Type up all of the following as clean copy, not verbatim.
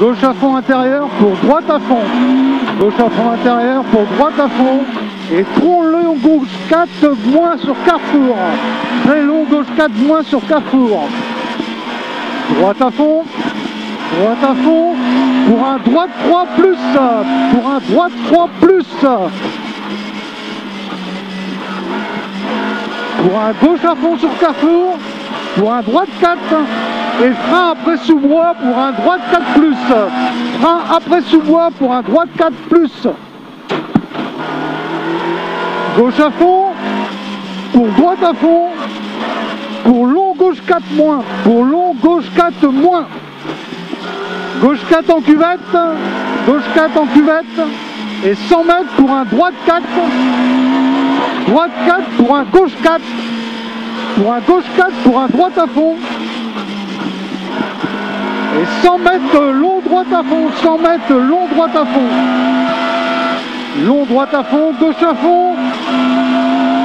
Gauche à fond intérieur pour droite à fond. Gauche à fond intérieur pour droite à fond. Et tronc long gauche 4 moins sur carrefour. Très long gauche 4 moins sur carrefour. Droite à fond. Droite à fond. Pour un droite 3 plus. Pour un droite 3 plus. Pour un gauche à fond sur carrefour. Pour un droite 4. Et frein après sous-bois pour un droite 4 plus. Frein après sous-bois pour un droite 4 plus. Gauche à fond. Pour droite à fond. Pour long gauche 4 moins. Pour long gauche 4 moins. Gauche 4 en cuvette. Gauche 4 en cuvette. Et 100 mètres pour un droite 4. Droite 4 pour un gauche 4. Pour un gauche 4 pour un droite à fond. Et 100 mètres long droite à fond, 100 mètres long droite à fond. Long droite à fond, gauche à fond.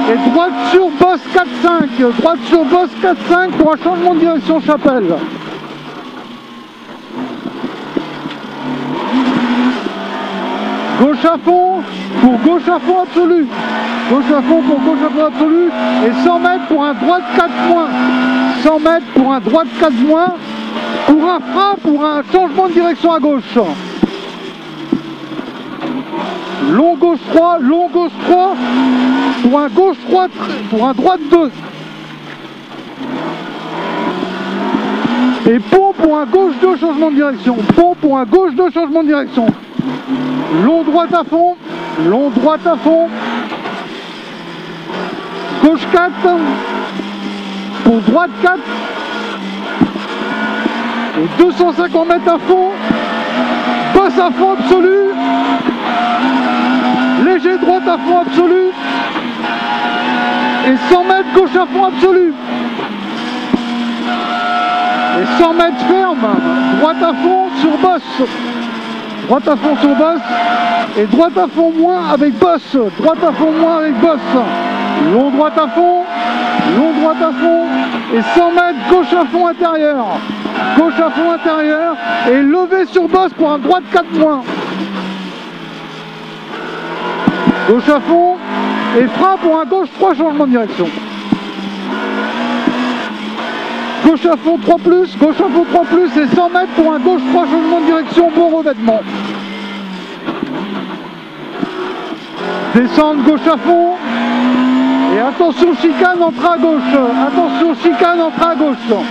Et droite sur bosse 4-5. Droite sur bosse 4-5 pour un changement de direction chapelle. Gauche à fond pour gauche à fond absolu. Gauche à fond pour gauche à fond absolu. Et 100 mètres pour un droite 4 moins. 100 mètres pour un droite 4 moins. Pour un frein, pour un changement de direction à gauche. Long gauche 3, long gauche 3. Pour un gauche 3, pour un droite 2. Et pont pour un gauche 2, changement de direction. Pont pour un gauche 2, changement de direction. Long droite à fond. Long droite à fond. Gauche 4. Pour droite 4. Et 250 mètres à fond, bosse à fond absolu, léger droite à fond absolu, et 100 mètres gauche à fond absolu. Et 100 mètres ferme, droite à fond sur bosse, droite à fond sur bosse, et droite à fond moins avec bosse, droite à fond moins avec bosse, long droite à fond, long droite à fond, et 100 mètres gauche à fond intérieur. Gauche à fond intérieur et levé sur bosse pour un droite 4 moins. Gauche à fond et frein pour un gauche 3 changement de direction. Gauche à fond 3 plus, gauche à fond 3 plus et 100 mètres pour un gauche 3 changement de direction, bon revêtement. Descendre gauche à fond et attention chicane entre à gauche, attention chicane entre à gauche.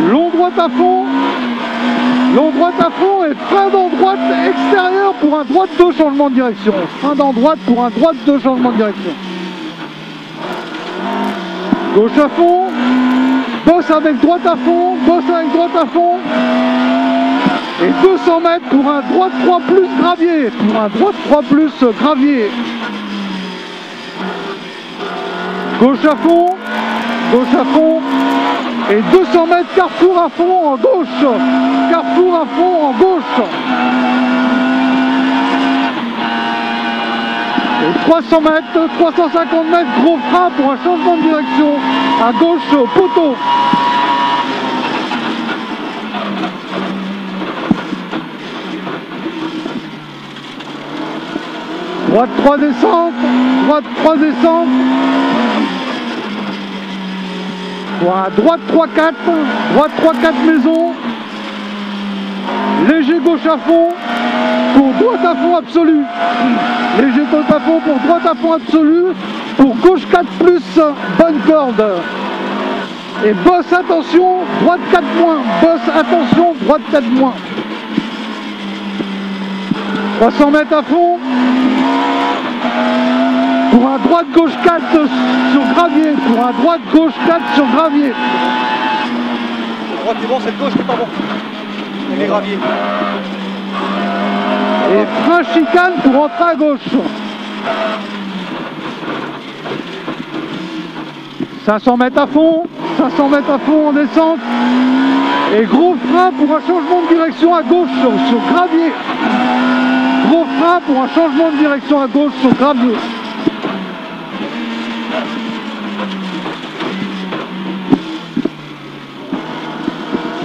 Long droite à fond et frein dans droite extérieur pour un droite 2 changement de direction. Frein dans droite pour un droite 2 changement de direction. Gauche à fond, bosse avec droite à fond, bosse avec droite à fond. Et 200 mètres pour un droite 3 plus gravier, pour un droite 3 plus gravier. Gauche à fond, et 200 mètres carrefour à fond en gauche. Carrefour à fond en gauche. Et 300 mètres, 350 mètres, gros frein pour un changement de direction. À gauche, au poteau. Droite 3 descente, droite 3 descente. Voilà, droite 3-4, droite 3-4 maison, léger gauche à fond pour droite à fond absolu, léger gauche à fond pour droite à fond absolu, pour gauche 4 plus, bonne corde, et bosse attention, droite 4 moins, bosse attention, droite 4 moins, 300 mètres à fond, pour un droite-gauche 4 sur gravier, pour un droite-gauche 4 sur gravier. Le droite est bon, c'est le gauche qui est pas bon. Et les graviers. Et frein chicane pour entrer à gauche. 500 mètres à fond, 500 mètres à fond en descente. Et gros frein pour un changement de direction à gauche sur gravier. Gros frein pour un changement de direction à gauche sur gravier.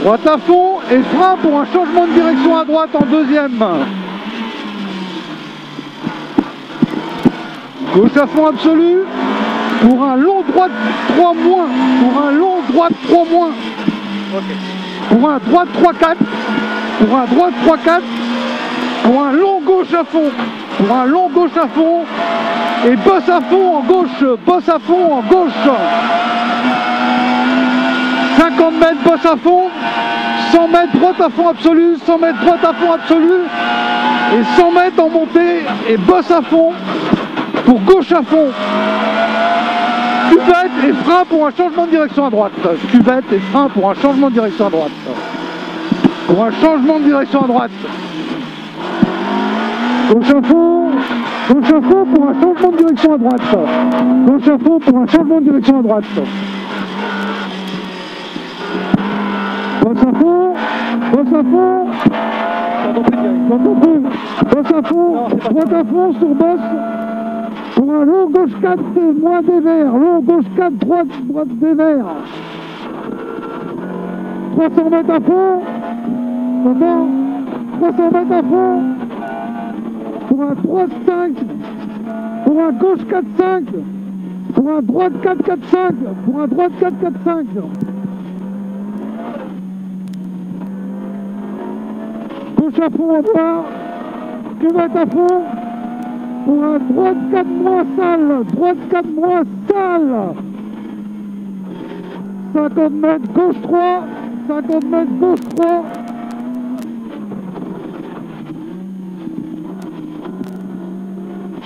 Droite à fond et frein pour un changement de direction à droite en deuxième. Gauche à fond absolu pour un long droite 3 moins. Pour un long droite 3 moins. Ok. Pour un droite 3-4. Pour un droite 3-4. Pour un long gauche à fond. Pour un long gauche à fond. Et bosse à fond en gauche. Bosse à fond en gauche. 50 mètres bosse à fond. 100 mètres droite à fond absolu. 100 mètres droite à fond absolu. Et 100 mètres en montée. Et bosse à fond. Pour gauche à fond. Cuvette et frein pour un changement de direction à droite. Cuvette et frein pour un changement de direction à droite. Pour un changement de direction à droite. Gauche à fond. Gauche à fond pour un changement de direction à droite. Gauche à fond pour un changement de direction à droite. Bosse à fond. Bosse à fond. Bosse à fond. Droite à fond sur bosse. Pour un long gauche 4, moins dévers. Long gauche 4, droite dévers. 300 mètres à fond. 300 mètres à fond. Pour un droite 5. Pour un gauche 4-5. Pour un droite 4-4-5. Pour un droite 4-4-5. Gauche à fond en bas. Cuvette à fond. Pour un droite 4 moins sale. Droite 4 moins sale. 50 mètres gauche 3. 50 mètres gauche 3.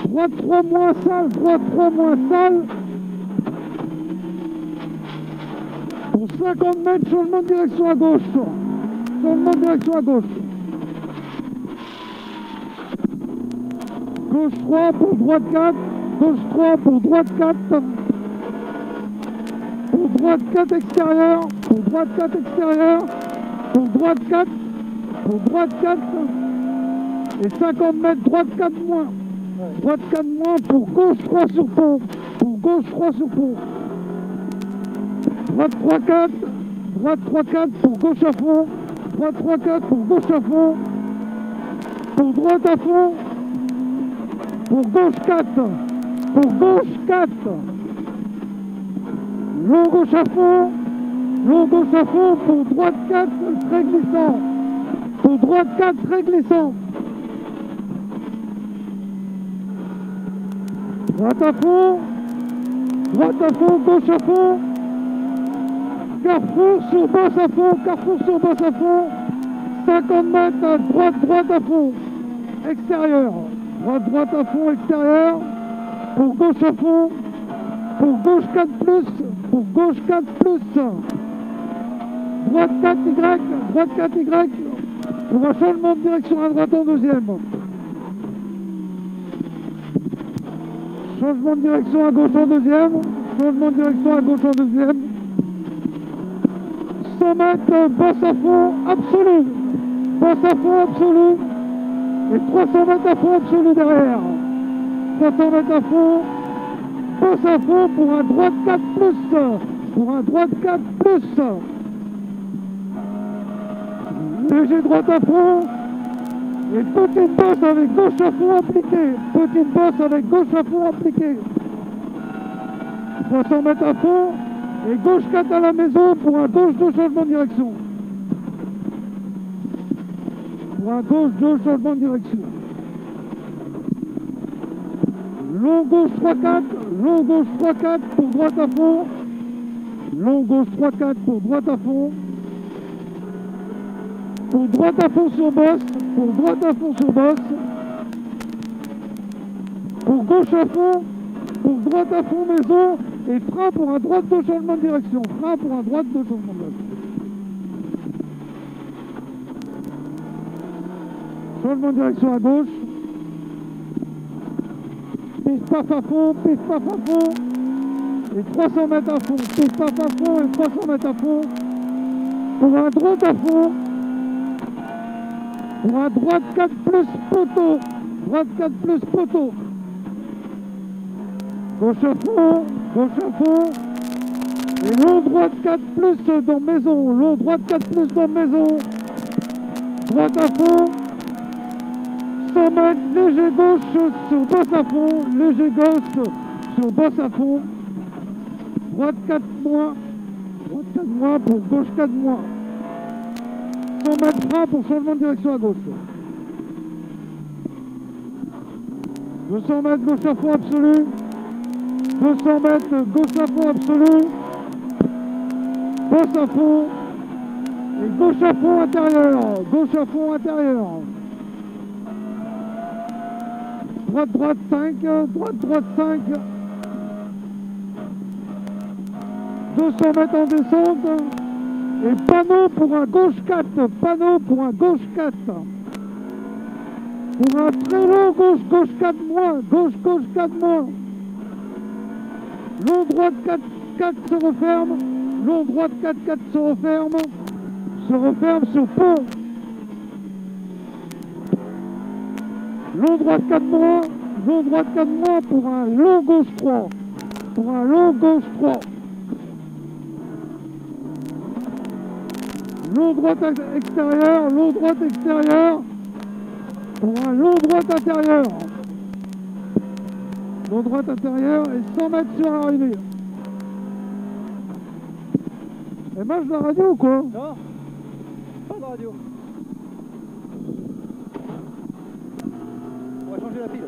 Droite 3 moins sale. Droite 3 moins sale. Pour 50 mètres, changement de direction à gauche. Changement de direction à gauche. Gauche 3 pour droite 4, gauche 3 pour droite 4, pour droite 4 extérieur, pour droite 4 extérieur, pour droite 4, pour droite 4, et 50 mètres droite 4 moins, droite 4 moins pour gauche 3 sur pont, pour gauche 3 sur pont, droite 3-4, droite 3-4 pour gauche à fond, droite 3-4 pour gauche à fond, pour droite à fond, pour gauche 4, pour gauche 4, long gauche à fond pour droite 4, très glissant, pour droite 4, très glissant, droite à fond, gauche à fond, carrefour sur bosse à fond, carrefour sur bosse à fond, 50 mètres à droite, droite à fond, extérieur. Droite à fond extérieur, pour gauche à fond, pour gauche 4 plus, pour gauche 4 plus, droite 4Y, pour un changement de direction à droite en deuxième. Changement de direction à gauche en deuxième, changement de direction à gauche en deuxième. 100 mètres, bosse à fond absolu. Et 300 mètres à fond absolu derrière. 300 mètres à fond. Bosse à fond pour un droite 4 plus. Pour un droite 4 plus. Léger droite à fond. Et petite bosse avec gauche à fond appliquée. Petite bosse avec gauche à fond appliquée. 300 mètres à fond. Et gauche 4 à la maison pour un gauche 2 changement de direction. Pour un gauche 2 changement de direction. Long gauche 3-4, long gauche 3-4 pour droite à fond. Long gauche 3-4 pour droite à fond. Pour droite à fond sur bosse. Pour droite à fond sur bosse. Pour gauche à fond. Pour droite à fond maison. Et frein pour un droite 2 changement de direction. Frein pour un droite 2 changement de direction. Changement de direction à gauche. Piste paf à fond, piste paf à fond. Et 300 mètres à fond. Piste paf à fond et 300 mètres à fond. Pour un droite à fond. Pour un droite 4 plus poteau. Droite 4 plus poteau. Gauche à fond. Gauche à fond. Et long droite 4 plus dans maison, long droite 4 plus dans maison. Droite à fond. 100 mètres, léger gauche sur bosse à fond, léger gauche sur bosse à fond. Droite 4 moins, droite 4 moins pour gauche 4 moins. 100 mètres frein pour changement de direction à gauche. 200 mètres gauche à fond absolu. 200 mètres gauche à fond absolu. Bosse à fond. Et gauche à fond intérieur. Gauche à fond intérieur. Droite, droite 5. Droite, droite 5. 200 mètres en descente. Et panneau pour un gauche 4. Panneau pour un gauche 4. Pour un très long gauche, gauche 4 moins. Gauche, gauche 4 moins. Long droite 4, 4 se referme. Long droite 4, 4 se referme. Se referme sur pont. Long droite 4 moins. Long droite 4 moins pour un long gauche 3. Pour un long gauche 3. Long droite extérieur. Long droite extérieur. Pour un long droite intérieur. Long droite intérieur et 100 mètres sur l'arrivée. Et marche la radio ou quoi? Non, pas de radio. On va changer la pile.